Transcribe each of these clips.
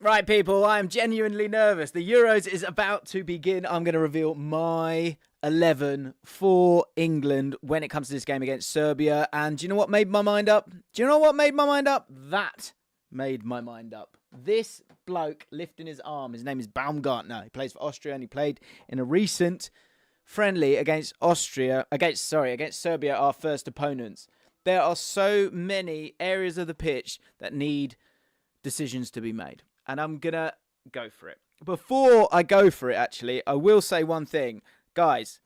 Right, people, I am genuinely nervous. The Euros is about to begin. I'm going to reveal my 11 for England when it comes to this game against Serbia. And do you know what made my mind up? That made my mind up. This bloke lifting his arm, his name is Baumgartner. He plays for Austria and he played in a recent friendly against Serbia, our first opponents. There are so many areas of the pitch that need decisions to be made. And I'm going to go for it. Before I go for it, actually, I will say one thing. Guys,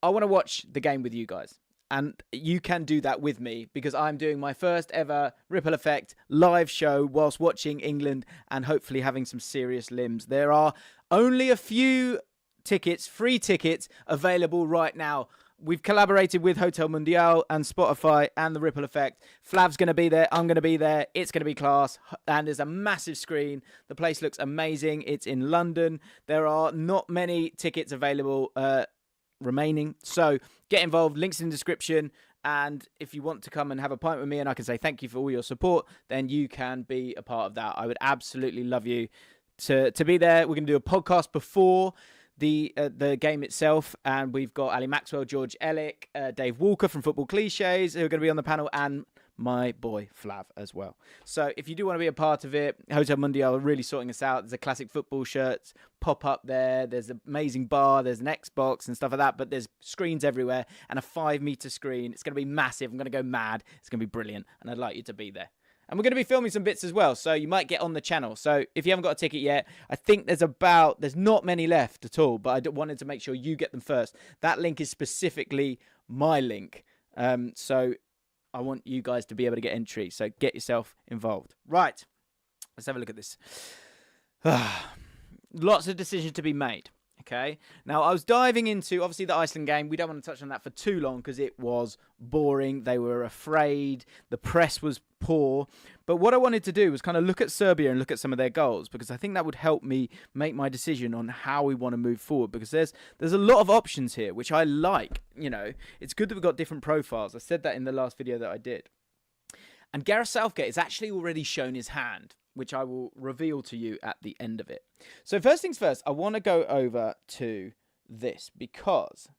I want to watch the game with you guys. And you can do that with me because I'm doing my first ever Ripple Effect live show whilst watching England and hopefully having some serious limbs. There are only a few tickets, free tickets, available right now. We've collaborated with Hotel Mundial and Spotify and the Ripple Effect. Flav's going to be there. I'm going to be there. It's going to be class. And there's a massive screen. The place looks amazing. It's in London. There are not many tickets available remaining. So get involved. Links in the description. And if you want to come and have a pint with me and I can say thank you for all your support, then you can be a part of that. I would absolutely love you to be there. We're going to do a podcast before the game itself, and we've got Ali Maxwell, George Ellick, Dave Walker from Football Cliches who are going to be on the panel, and my boy Flav as well. So if you do want to be a part of it, Hotel Mundial are really sorting us out. There's a classic football shirts pop up there. There's an amazing bar. There's an Xbox and stuff like that, but there's screens everywhere and a 5-meter screen. It's going to be massive. I'm going to go mad. It's going to be brilliant, and I'd like you to be there. And we're going to be filming some bits as well, so you might get on the channel. So if you haven't got a ticket yet, I think there's not many left at all, but I wanted to make sure you get them first. That link is specifically my link. So I want you guys to be able to get entry, so get yourself involved. Right, let's have a look at this. Lots of decisions to be made. Okay. Now, I was diving into, obviously, the Iceland game. We don't want to touch on that for too long because it was boring. They were afraid. The press was poor. But what I wanted to do was kind of look at Serbia and look at some of their goals because I think that would help me make my decision on how we want to move forward because there's a lot of options here, which I like. You know, it's good that we've got different profiles. I said that in the last video that I did. And Gareth Southgate has actually already shown his hand, which I will reveal to you at the end of it. So first things first, I want to go over to this because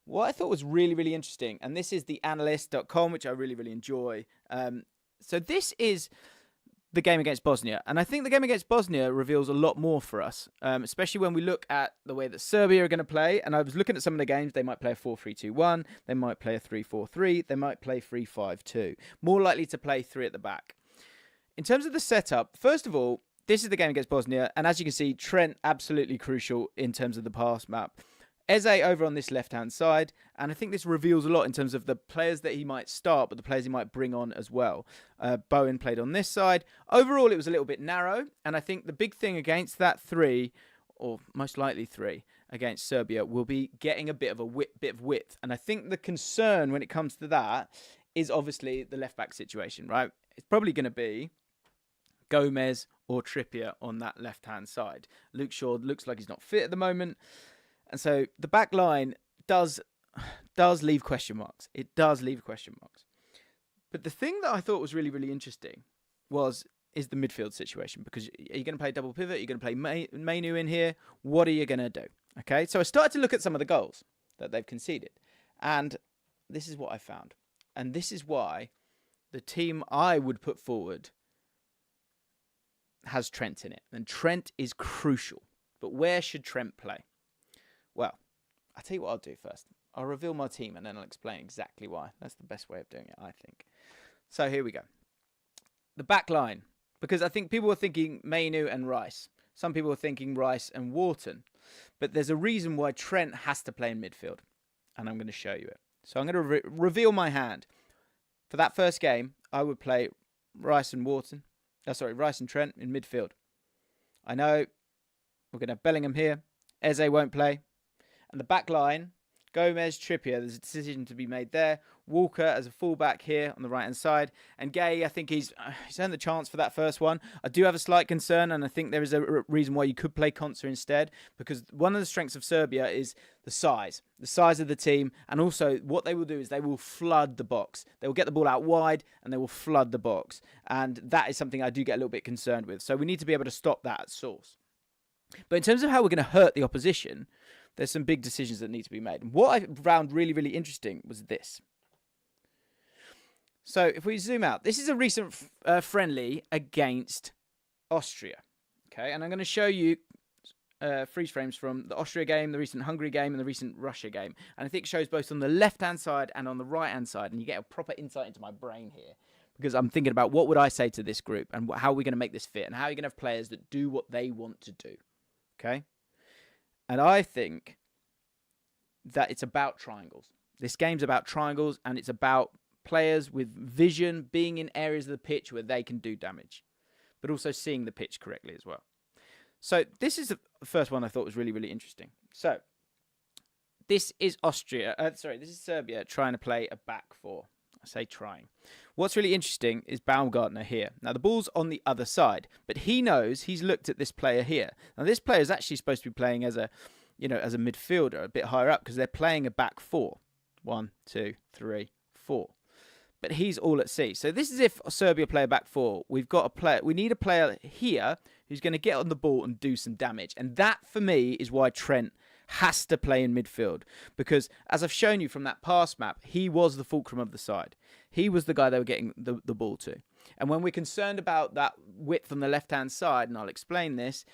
what I thought was really, really interesting, and this is the analyst.com, which I really, really enjoy. So this is the game against Bosnia, and I think the game against Bosnia reveals a lot more for us, especially when we look at the way that Serbia are going to play. And I was looking at some of the games. They might play a 4-3-2-1. They might play a 3-4-3. They might play 3-5-2. More likely to play 3 at the back. In terms of the setup, first of all, this is the game against Bosnia. And as you can see, Trent, absolutely crucial in terms of the pass map. Eze over on this left-hand side. And I think this reveals a lot in terms of the players that he might start, but the players he might bring on as well. Bowen played on this side. Overall, it was a little bit narrow. And I think the big thing against that 3, or most likely 3, against Serbia will be getting a bit of width. And I think the concern when it comes to that is obviously the left-back situation, right? It's probably going to be Gomez or Trippier on that left-hand side. Luke Shaw looks like he's not fit at the moment. And so the back line does leave question marks. It does leave question marks. But the thing that I thought was really, really interesting is the midfield situation. Because are you going to play double pivot? Are you going to play Mainu in here? What are you going to do? Okay, so I started to look at some of the goals that they've conceded. And this is what I found. And this is why the team I would put forward has Trent in it. And Trent is crucial. But where should Trent play? Well, I'll tell you what I'll do first. I'll reveal my team and then I'll explain exactly why. That's the best way of doing it, I think. So here we go. The back line. Because I think people were thinking Mainu and Rice. Some people were thinking Rice and Wharton. But there's a reason why Trent has to play in midfield. And I'm going to show you it. So I'm going to reveal my hand. For that first game, I would play Rice and Trent in midfield. I know we're going to have Bellingham here. Eze won't play. And the back line, Gomez, Trippier, there's a decision to be made there. Walker as a fullback here on the right-hand side. And Gay, I think he's earned the chance for that first one. I do have a slight concern, and I think there is a reason why you could play Konsa instead, because one of the strengths of Serbia is the size of the team, and also what they will do is they will flood the box. They will get the ball out wide, and they will flood the box. And that is something I do get a little bit concerned with. So we need to be able to stop that at source. But in terms of how we're going to hurt the opposition, there's some big decisions that need to be made. And what I found really, really interesting was this. So if we zoom out, this is a recent friendly against Austria. Okay, and I'm going to show you freeze frames from the Austria game, the recent Hungary game, and the recent Russia game. And I think it shows both on the left-hand side and on the right-hand side. And you get a proper insight into my brain here, because I'm thinking about what would I say to this group and how are we going to make this fit and how are you going to have players that do what they want to do. Okay? And I think that it's about triangles. This game's about triangles, and it's about players with vision being in areas of the pitch where they can do damage, but also seeing the pitch correctly as well. So this is the first one I thought was really, really interesting. So this is this is Serbia trying to play a back four. I say trying. What's really interesting is Baumgartner here. Now the ball's on the other side, but he knows, he's looked at this player here. Now this player is actually supposed to be playing as a midfielder, a bit higher up, because they're playing a back four. 1, 2, 3, 4. But he's all at sea. So this is if Serbia play a back four. We need a player here who's going to get on the ball and do some damage. And that, for me, is why Trent has to play in midfield. Because, as I've shown you from that pass map, he was the fulcrum of the side. He was the guy they were getting the ball to. And when we're concerned about that width on the left-hand side, and I'll explain this,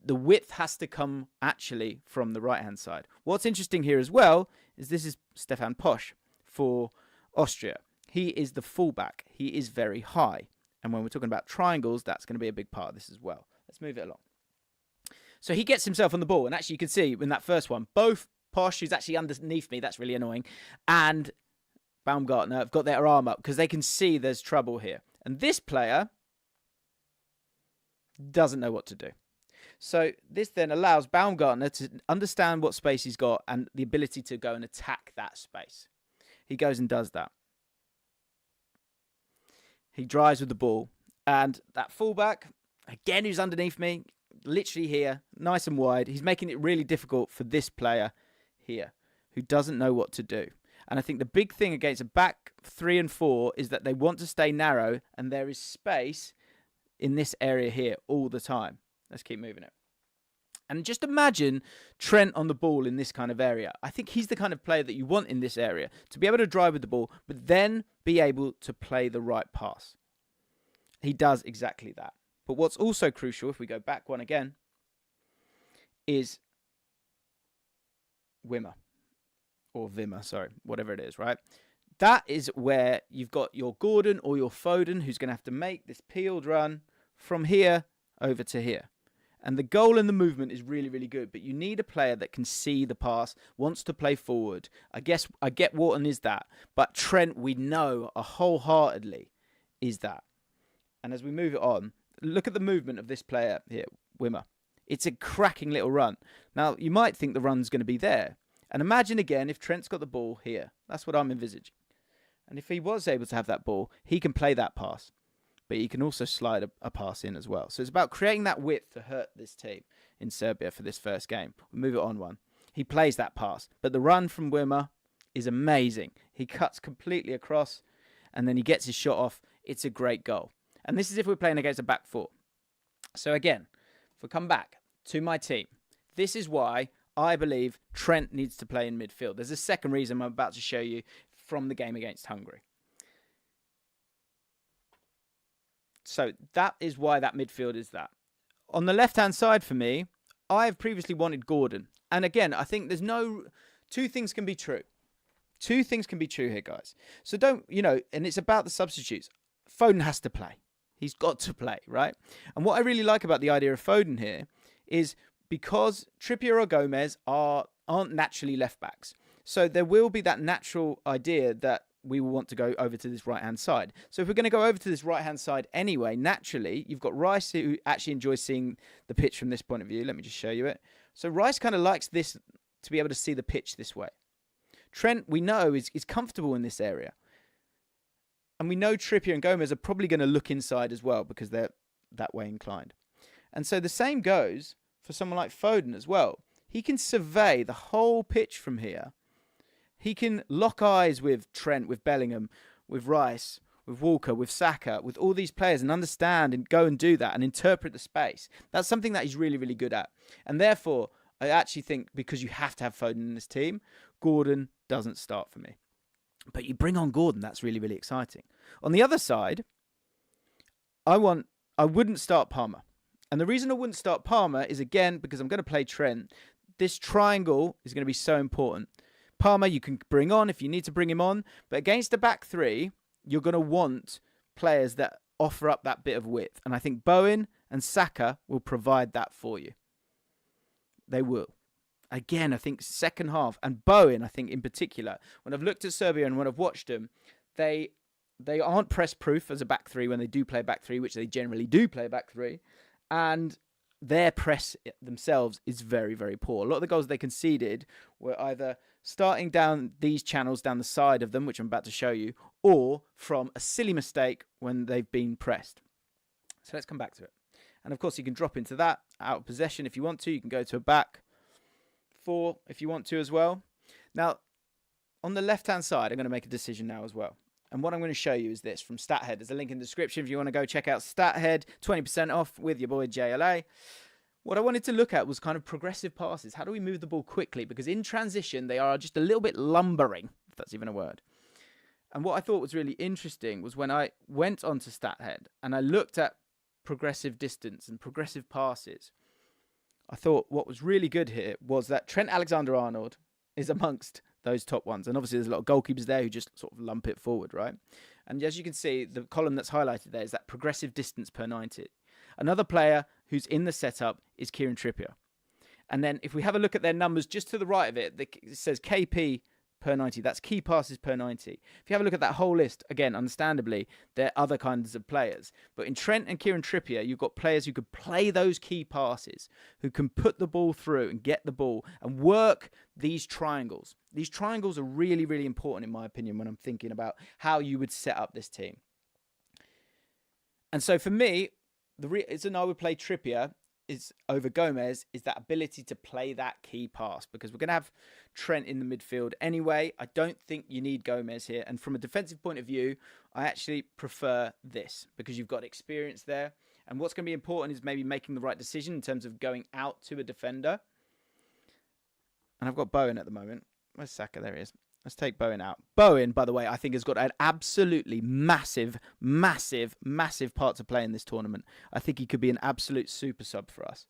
the width has to come actually from the right-hand side. What's interesting here as well is this is Stefan Posch for Austria. He is the fullback. He is very high. And when we're talking about triangles, that's going to be a big part of this as well. Let's move it along. So he gets himself on the ball. And actually, you can see in that first one, both Posch, who's actually underneath me, that's really annoying, and Baumgartner have got their arm up because they can see there's trouble here. And this player doesn't know what to do. So this then allows Baumgartner to understand what space he's got and the ability to go and attack that space. He goes and does that. He drives with the ball. And that fullback, again, who's underneath me, literally here, nice and wide. He's making it really difficult for this player here, who doesn't know what to do. And I think the big thing against a back 3 and 4 is that they want to stay narrow, and there is space in this area here all the time. Let's keep moving it. And just imagine Trent on the ball in this kind of area. I think he's the kind of player that you want in this area, to be able to drive with the ball, but then be able to play the right pass. He does exactly that. But what's also crucial, if we go back one again, is Wimmer. Or Wimmer, sorry, whatever it is, right? That is where you've got your Gordon or your Foden, who's going to have to make this peeled run from here over to here. And the goal and the movement is really, really good. But you need a player that can see the pass, wants to play forward. I get Wharton is that. But Trent, we know wholeheartedly, is that. And as we move it on, look at the movement of this player here, Wimmer. It's a cracking little run. Now, you might think the run's going to be there. And imagine again if Trent's got the ball here. That's what I'm envisaging. And if he was able to have that ball, he can play that pass. But he can also slide a pass in as well. So it's about creating that width to hurt this team in Serbia for this first game. We'll move it on one. He plays that pass. But the run from Wimmer is amazing. He cuts completely across, and then he gets his shot off. It's a great goal. And this is if we're playing against a back four. So again, if we come back to my team, this is why I believe Trent needs to play in midfield. There's a second reason I'm about to show you from the game against Hungary. So that is why that midfield is that. On the left-hand side for me, I have previously wanted Gordon. And again, I think there's two things can be true. Two things can be true here, guys. So and it's about the substitutes. Foden has to play. He's got to play, right? And what I really like about the idea of Foden here is because Trippier or Gomez aren't naturally left-backs. So there will be that natural idea that we will want to go over to this right-hand side. So if we're going to go over to this right-hand side anyway, naturally, you've got Rice, who actually enjoys seeing the pitch from this point of view. Let me just show you it. So Rice kind of likes this, to be able to see the pitch this way. Trent, we know, is comfortable in this area. And we know Trippier and Gomez are probably going to look inside as well because they're that way inclined. And so the same goes for someone like Foden as well. He can survey the whole pitch from here. He can lock eyes with Trent, with Bellingham, with Rice, with Walker, with Saka, with all these players and understand and go and do that and interpret the space. That's something that he's really, really good at. And therefore, I actually think because you have to have Foden in this team, Gordon doesn't start for me. But you bring on Gordon, that's really, really exciting. On the other side, I wouldn't start Palmer. And the reason I wouldn't start Palmer is, again, because I'm going to play Trent. This triangle is going to be so important. Palmer, you can bring on if you need to bring him on. But against the back three, you're going to want players that offer up that bit of width. And I think Bowen and Saka will provide that for you. They will. Again, I think second half, and Bowen, I think in particular, when I've looked at Serbia and when I've watched them, they aren't press-proof as a back three when they do play back three, which they generally do play back three. And their press themselves is very, very poor. A lot of the goals they conceded were either starting down these channels down the side of them, which I'm about to show you, or from a silly mistake when they've been pressed. So let's come back to it. And of course, you can drop into that out of possession if you want to. You can go to a back four if you want to as well. Now, on the left-hand side, I'm going to make a decision now as well. And what I'm going to show you is this from StatHead. There's a link in the description if you want to go check out StatHead. 20% off with your boy JLA. What I wanted to look at was kind of progressive passes. How do we move the ball quickly? Because in transition, they are just a little bit lumbering, if that's even a word. And what I thought was really interesting was when I went onto StatHead and I looked at progressive distance and progressive passes, I thought what was really good here was that Trent Alexander-Arnold is amongst those top ones. And obviously there's a lot of goalkeepers there who just sort of lump it forward, right? And as you can see, the column that's highlighted there is that progressive distance per 90. Another player who's in the setup is Kieran Trippier. And then if we have a look at their numbers just to the right of it, it says KP per 90. That's key passes per 90. If you have a look at that whole list, again, understandably, there are other kinds of players. But in Trent and Kieran Trippier, you've got players who could play those key passes, who can put the ball through and get the ball and work these triangles. These triangles are really, really important, in my opinion, when I'm thinking about how you would set up this team. And so for me, the reason I would play Trippier is over Gomez is that ability to play that key pass, because we're going to have Trent in the midfield anyway. I don't think you need Gomez here. And from a defensive point of view, I actually prefer this because you've got experience there. And what's going to be important is maybe making the right decision in terms of going out to a defender. And I've got Bowen at the moment. Where's Saka? There he is. Let's take Bowen out. Bowen, by the way, I think has got an absolutely massive, massive, massive part to play in this tournament. I think he could be an absolute super sub for us.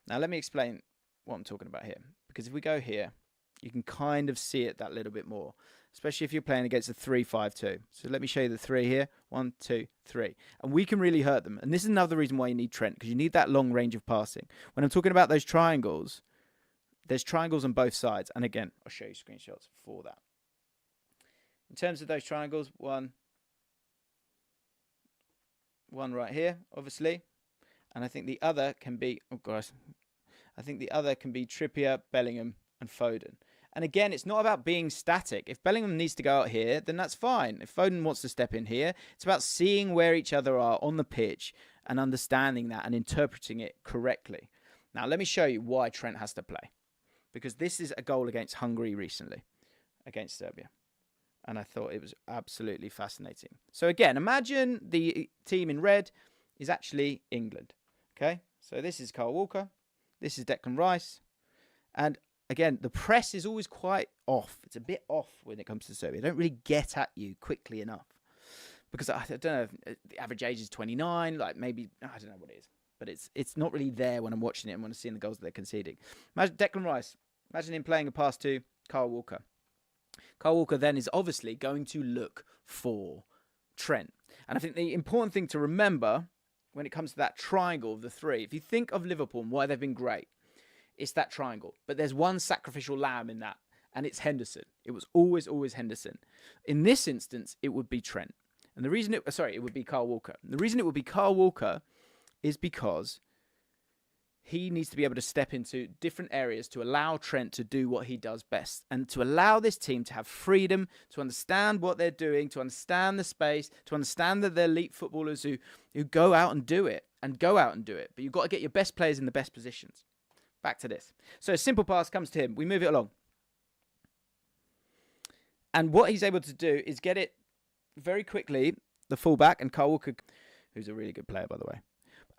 Now, let me explain what I'm talking about here. Because if we go here, you can kind of see it that little bit more, especially if you're playing against a 3-5-2. So let me show you the three here. 1, 2, 3. And we can really hurt them. And this is another reason why you need Trent, because you need that long range of passing. When I'm talking about those triangles, there's triangles on both sides. And again, I'll show you screenshots for that. In terms of those triangles, one right here, obviously. And I think the other can be, I think the other can be Trippier, Bellingham, and Foden. And again, it's not about being static. If Bellingham needs to go out here, then that's fine. If Foden wants to step in here, it's about seeing where each other are on the pitch and understanding that and interpreting it correctly. Now, let me show you why Trent has to play. Because this is a goal against Hungary recently, against Serbia. And I thought it was absolutely fascinating. So again, imagine the team in red is actually England. Okay, so this is Kyle Walker. This is Declan Rice. And again, the press is always quite off. It's a bit off when it comes to Serbia. They don't really get at you quickly enough. Because I don't know, if the average age is 29, like maybe, I don't know what it is. But it's not really there when I'm watching it and when I'm seeing the goals that they're conceding. Imagine Declan Rice. Imagine him playing a pass to Kyle Walker. Kyle Walker then is obviously going to look for Trent. And I think the important thing to remember when it comes to that triangle of the three, if you think of Liverpool and why they've been great, it's that triangle. But there's one sacrificial lamb in that, and it's Henderson. It was always Henderson. In this instance, it would be Trent. And the reason it would be Kyle Walker. The reason it would be Kyle Walker is because he needs to be able to step into different areas to allow Trent to do what he does best and to allow this team to have freedom, to understand what they're doing, to understand the space, to understand that they're elite footballers who go out and do it But you've got to get your best players in the best positions. Back to this. So a simple pass comes to him. We move it along. And what he's able to do is get it very quickly, the fullback, and Kyle Walker, who's a really good player, by the way.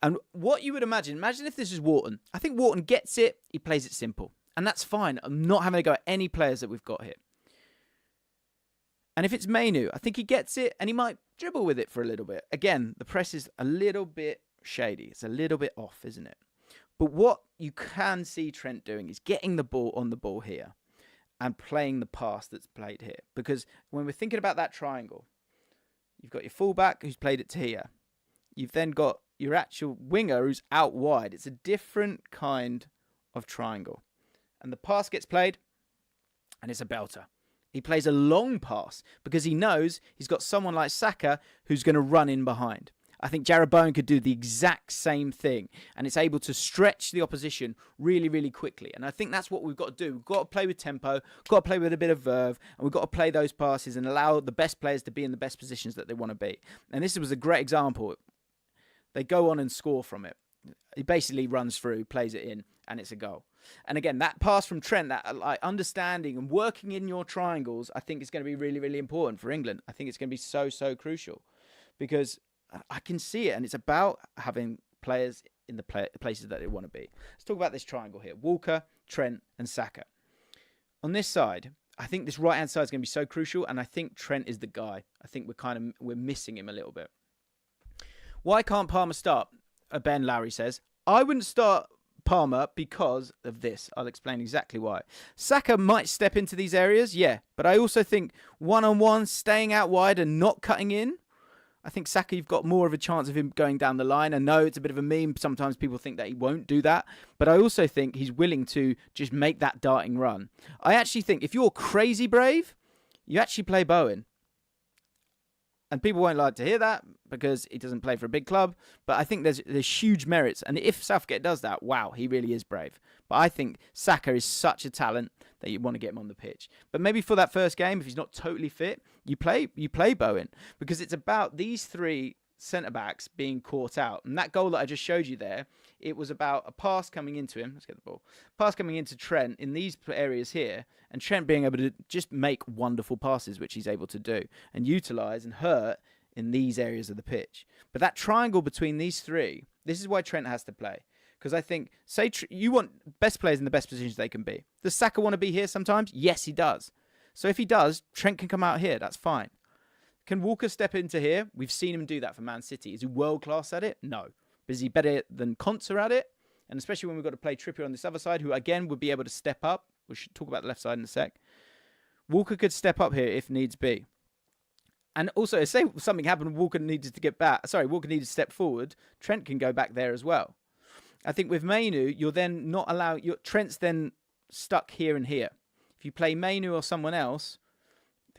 And what you would imagine if this is Wharton. I think Wharton gets it, he plays it simple. And that's fine. I'm not having a go at any players that we've got here. And if it's Mainu, I think he gets it and he might dribble with it for a little bit. Again, the press is a little bit shady. It's a little bit off, isn't it? But what you can see Trent doing is getting the ball on the ball here and playing the pass that's played here. Because when we're thinking about that triangle, you've got your fullback who's played it to here. You've then got your actual winger who's out wide. It's a different kind of triangle. And the pass gets played, and it's a belter. He plays a long pass because he knows he's got someone like Saka who's going to run in behind. I think Jarrod Bowen could do the exact same thing, and it's able to stretch the opposition really, really quickly. And I think that's what we've got to do. We've got to play with tempo, got to play with a bit of verve, and we've got to play those passes and allow the best players to be in the best positions that they want to be. And this was a great example. They go on and score from it. He basically runs through, plays it in, and it's a goal. And again, that pass from Trent, that like understanding and working in your triangles, I think is going to be really, really important for England. I think it's going to be so, so crucial because I can see it, and it's about having players in the places that they want to be. Let's talk about this triangle here. Walker, Trent, and Saka. On this side, I think this right-hand side is going to be so crucial, and I think Trent is the guy. I think we're missing him a little bit. Why can't Palmer start? Ben Lowry says, I wouldn't start Palmer because of this. I'll explain exactly why. Saka might step into these areas, yeah, but I also think one-on-one, staying out wide and not cutting in, I think Saka, you've got more of a chance of him going down the line. I know it's a bit of a meme. Sometimes people think that he won't do that. But I also think he's willing to just make that darting run. I actually think if you're crazy brave, you actually play Bowen. And people won't like to hear that because he doesn't play for a big club. But I think there's huge merits. And if Southgate does that, wow, he really is brave. But I think Saka is such a talent that you want to get him on the pitch. But maybe for that first game, if he's not totally fit, you play Bowen. Because it's about these three centre-backs being caught out. And that goal that I just showed you there, it was about a pass coming into him. Let's get the ball. Pass coming into Trent in these areas here. And Trent being able to just make wonderful passes, which he's able to do. And utilise and hurt in these areas of the pitch. But that triangle between these three, this is why Trent has to play. Because I think, say you want best players in the best positions they can be. Does Saka want to be here sometimes? Yes, he does. So if he does, Trent can come out here. That's fine. Can Walker step into here? We've seen him do that for Man City. Is he world-class at it? No. But is he better than Konsa at it? And especially when we've got to play Trippier on this other side, who again would be able to step up. We should talk about the left side in a sec. Walker could step up here if needs be. And also, say something happened, Walker needed to get back. Sorry, Walker needed to step forward. Trent can go back there as well. I think with Mainu, you're then not allowed... Trent's then stuck here and here. If you play Mainu or someone else,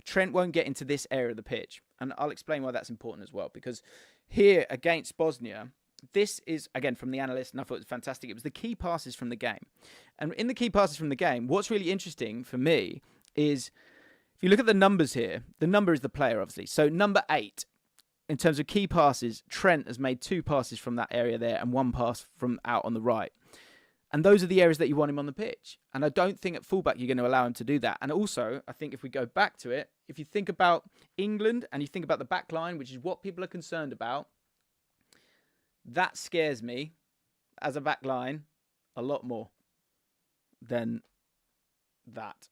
Trent won't get into this area of the pitch. And I'll explain why that's important as well. Because here against Bosnia, this is, again, from the analyst, and I thought it was fantastic. It was the key passes from the game. And in the key passes from the game, what's really interesting for me is, if you look at the numbers here, the number is the player, obviously. So number 8, in terms of key passes, Trent has made 2 passes from that area there and 1 pass from out on the right. And those are the areas that you want him on the pitch. And I don't think at fullback you're going to allow him to do that. And also, I think if we go back to it, if you think about England and you think about the back line, which is what people are concerned about, that scares me as a back line a lot more than that.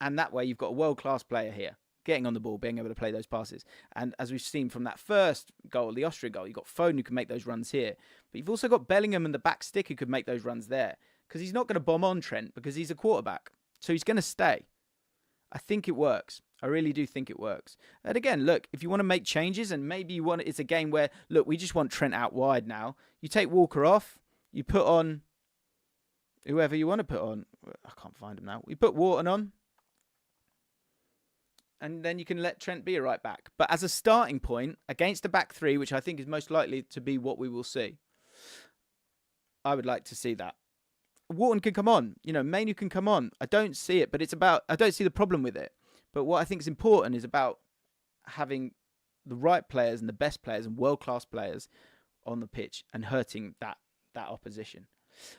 And that way you've got a world-class player here, getting on the ball, being able to play those passes. And as we've seen from that first goal, the Austrian goal, you've got Foden who can make those runs here. But you've also got Bellingham and the back stick who could make those runs there. Because he's not going to bomb on Trent because he's a quarterback. So he's going to stay. I think it works. I really do think it works. And again, look, if you want to make changes and maybe you want, it's a game where, look, we just want Trent out wide now. You take Walker off. You put on whoever you want to put on. I can't find him now. We put Wharton on. And then you can let Trent be a right back. But as a starting point, against a back 3, which I think is most likely to be what we will see, I would like to see that. Wharton can come on. Mainoo can come on. I don't see it, but I don't see the problem with it. But what I think is important is about having the right players and the best players and world-class players on the pitch and hurting that opposition.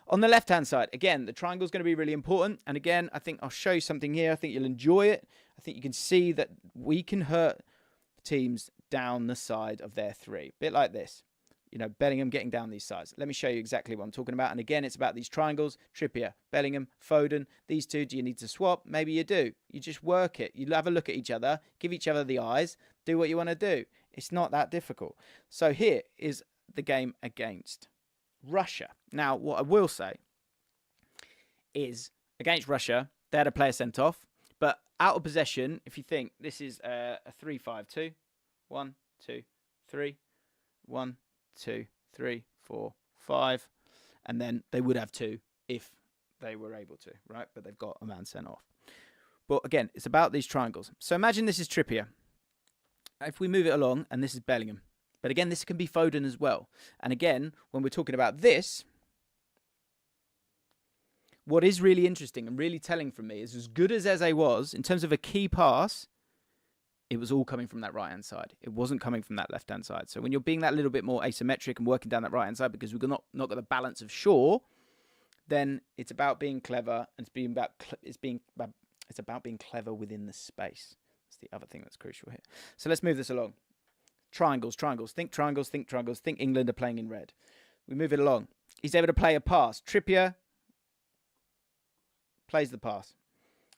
On the left-hand side, again, the triangle is going to be really important. And again, I think I'll show you something here. I think you'll enjoy it. I think you can see that we can hurt teams down the side of their three. A bit like this. Bellingham getting down these sides. Let me show you exactly what I'm talking about. And again, it's about these triangles. Trippier, Bellingham, Foden. These two, do you need to swap? Maybe you do. You just work it. You have a look at each other. Give each other the eyes. Do what you want to do. It's not that difficult. So here is the game against Russia. Now, what I will say is, against Russia, they had a player sent off. But out of possession, if you think this is a 3-5-2. 1, 2, 3. 1, 2, 3, 4, 5. And then they would have 2 if they were able to, right? But they've got a man sent off. But again, it's about these triangles. So imagine this is Trippier. If we move it along, and this is Bellingham. But again, this can be Foden as well. And again, when we're talking about this, what is really interesting and really telling for me is, as good as Eze was, in terms of a key pass, it was all coming from that right-hand side. It wasn't coming from that left-hand side. So when you're being that little bit more asymmetric and working down that right-hand side because we've not got the balance of Shaw, then it's about being clever, and it's about being clever within the space. That's the other thing that's crucial here. So let's move this along. Triangles. Think triangles, think triangles. Think England are playing in red. We move it along. He's able to play a pass. Trippier plays the pass.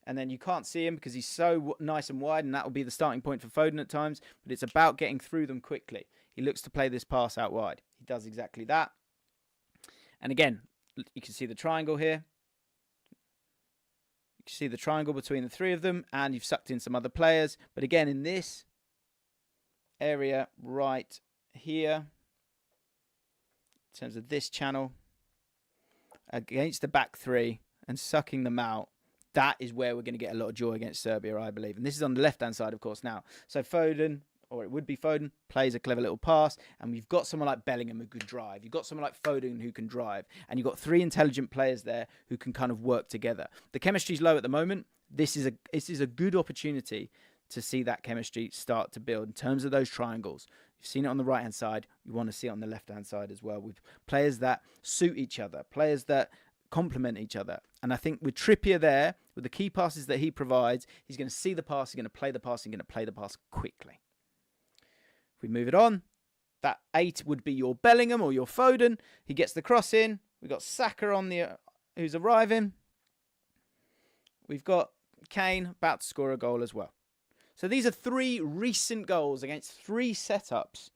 And then you can't see him because he's so nice and wide, and that will be the starting point for Foden at times. But it's about getting through them quickly. He looks to play this pass out wide. He does exactly that. And again, you can see the triangle here. You can see the triangle between the three of them, and you've sucked in some other players. But again, in this area right here, in terms of this channel, against the back three and sucking them out, that is where we're going to get a lot of joy against Serbia, I believe. And this is on the left-hand side, of course, now. So Foden, or it would be Foden, plays a clever little pass. And we've got someone like Bellingham who could drive. You've got someone like Foden who can drive. And you've got 3 intelligent players there who can kind of work together. The chemistry's low at the moment. This is a good opportunity to see that chemistry start to build in terms of those triangles. You've seen it on the right-hand side. You want to see it on the left-hand side as well, with players that suit each other, players that complement each other. And I think with Trippier there, with the key passes that he provides, he's going to see the pass, he's going to play the pass, he's going to play the pass quickly. If we move it on, that 8 would be your Bellingham or your Foden. He gets the cross in. We've got Saka on who's arriving. We've got Kane about to score a goal as well. So these are 3 recent goals against 3 setups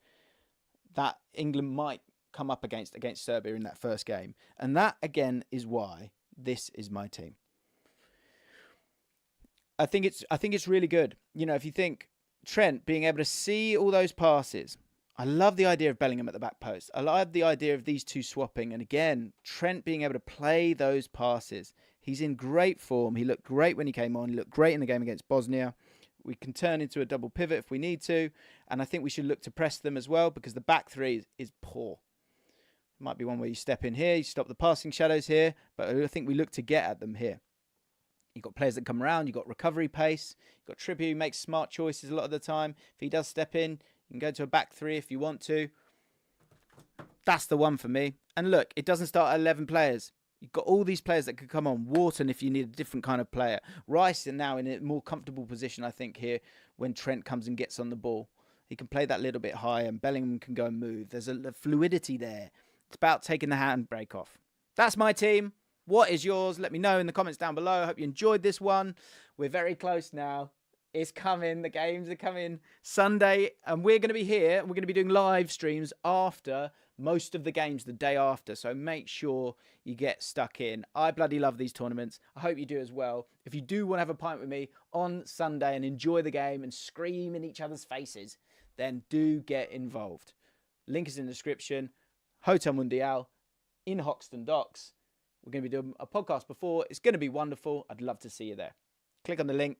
that England might come up against Serbia in that first game. And that, again, is why this is my team. I think it's really good. If you think Trent being able to see all those passes, I love the idea of Bellingham at the back post. I love the idea of these two swapping. And again, Trent being able to play those passes. He's in great form. He looked great when he came on. He looked great in the game against Bosnia. We can turn into a double pivot if we need to. And I think we should look to press them as well, because the back three is poor. It might be one where you step in here, you stop the passing shadows here, but I think we look to get at them here. You've got players that come around, you've got recovery pace, you've got Trippier who makes smart choices a lot of the time. If he does step in, you can go to a back three if you want to. That's the one for me. And look, it doesn't start at 11 players. You've got all these players that could come on. Wharton if you need a different kind of player. Rice is now in a more comfortable position, I think, here when Trent comes and gets on the ball. He can play that little bit higher, and Bellingham can go and move. There's a fluidity there. It's about taking the handbrake off. That's my team. What is yours? Let me know in the comments down below. I hope you enjoyed this one. We're very close now. It's coming. The games are coming Sunday. And we're going to be here. We're going to be doing live streams after most of the games the day after. So make sure you get stuck in. I bloody love these tournaments. I hope you do as well. If you do want to have a pint with me on Sunday and enjoy the game and scream in each other's faces, then do get involved. Link is in the description. Hotel Mundial in Hoxton Docks. We're going to be doing a podcast before. It's going to be wonderful. I'd love to see you there. Click on the link.